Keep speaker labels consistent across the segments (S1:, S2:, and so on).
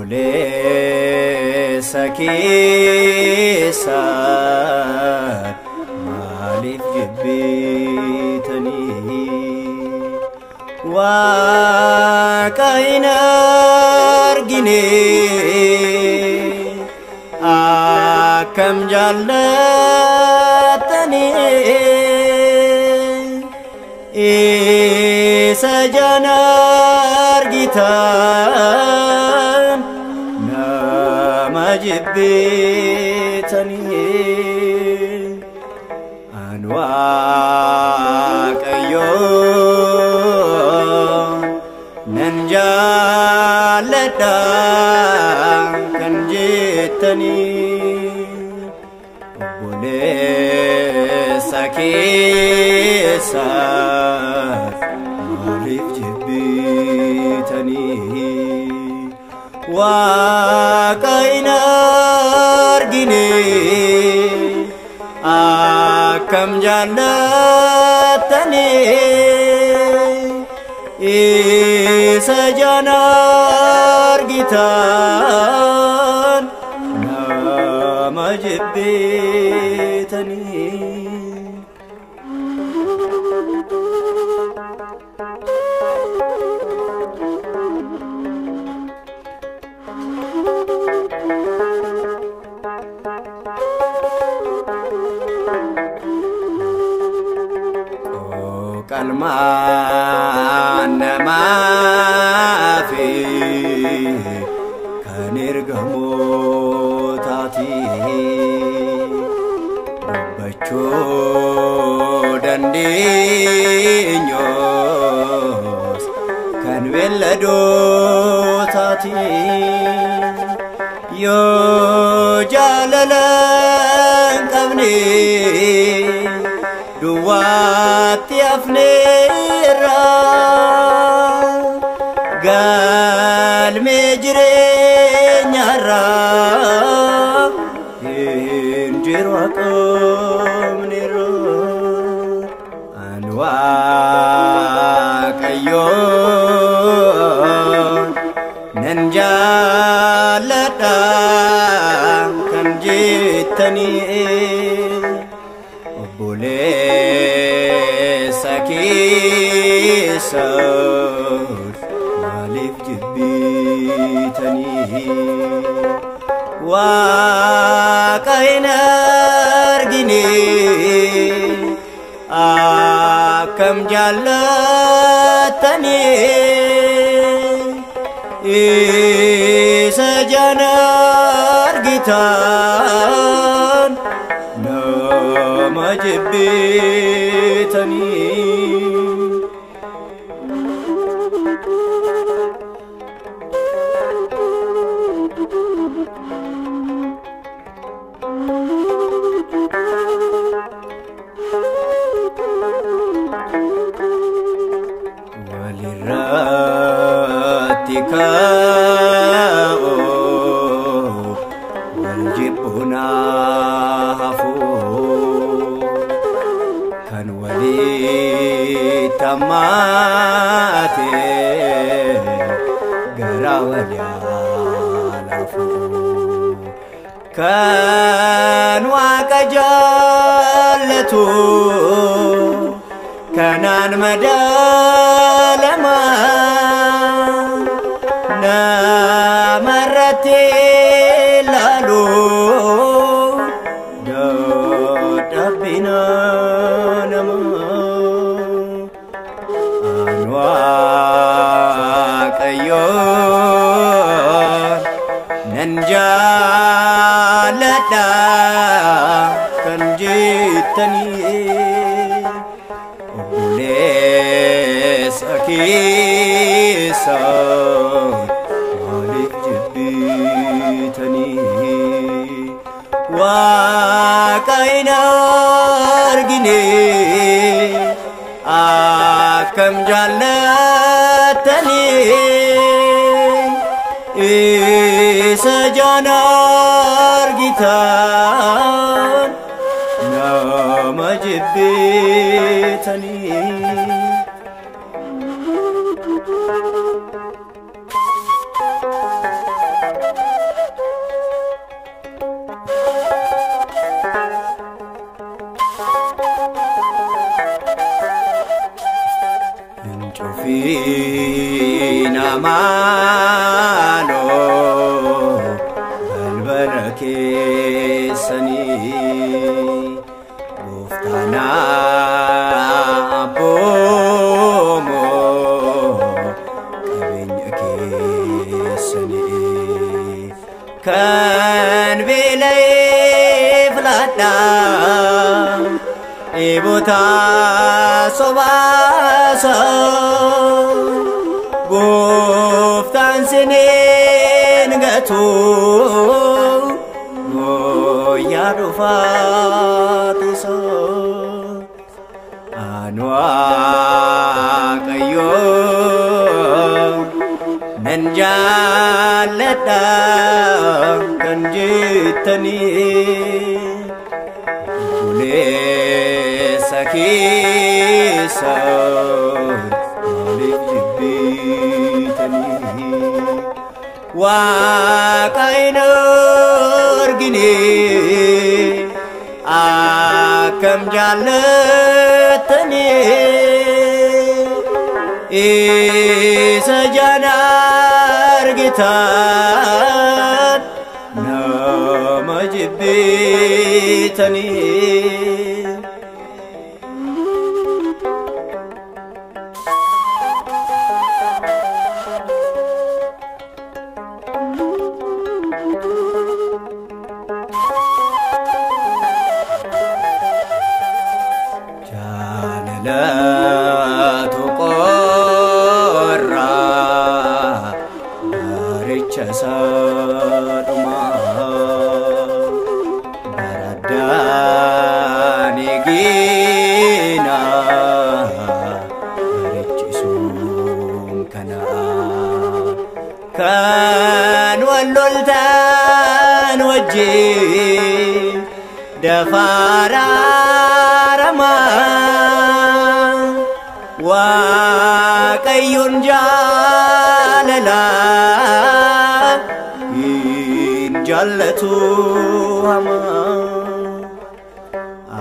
S1: obboleessa keessan maaliif jibbitanii Waaqa hin argine akkam jaallatanii isa jana argitan nama jibbitanii an Waaqayyoon nan jaalladha kan jettanii obboleessa keessan maaliif jibbitanii Waaqa hin argine akkam jaallatanii isa jana argitan nama jibbitanii kalmaan namaafi kan ergamootaati dubbachuu dandeenyos kan beelladootaati yoo jaalala hin qabne duwwaatti hafneerra galmee jireenyaarra hin jiru haqamneerra an Waaqayyoon nan jaalladha kan jettanii obboleessa keessan maaliif jibbitanii Waaqa hin argine akkam jaallatanii isa jana argitan nama jibbitanii walirratti ka'oo wal jibbunaa hafuu kan walitti hammaate gara walyaalaafuu kan Waaqa jaallatu kanaan madaalama namarratti laalu dadhabbina namaa an Waaqayyoon nan jaalladha kan jettanii obboleessa keessan maaliif jibbitanii Waaqa hin argine akkam jaallatanii isa jana argitan nama jibbitanii keessanii gooftaan abboomoo qabeenya keessanii kan beela'ee filadhaa dheebota sobaasa gooftaan sineen gatu guyyaa dhufaatiso an Waaqayyoo nan jaalladha kan jettanii buleessa keessa maaliif jibbitanii Waaqa hin argine akkam jaallattanii isa ijaan argitan nama jibbitanii jaalalatu qorra baricha sadhumaa baraddaan eegina barichi sun kanaa kan wal loltan wajjin dafaaraaramaa Waaqayyoon jaalala hin jaallatu hamaa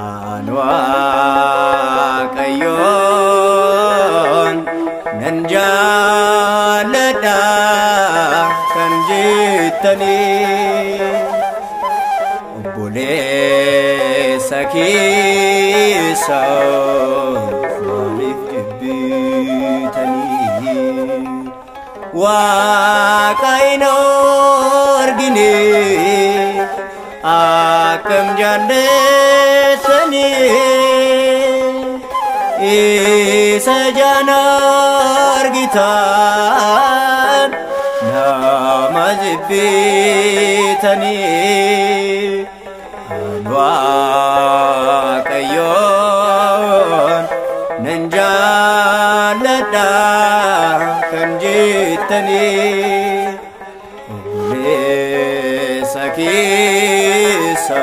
S1: an Waaqayyoon nan jaalladha kan jettanii obboleessa keessa maaliif jibbitanii Waaqa hin argine akkam jaallattanii isa ijaan argitan nama jibbitanii an Waaqayyoon nan jaalladha kan jettanii obboleessa keessa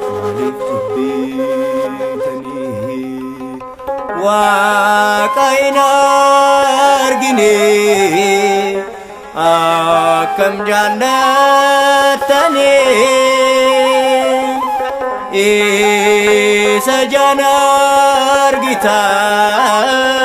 S1: maaliif jibbitanii Waaqa hin argine akkam jaallattanii isa ijaan argitan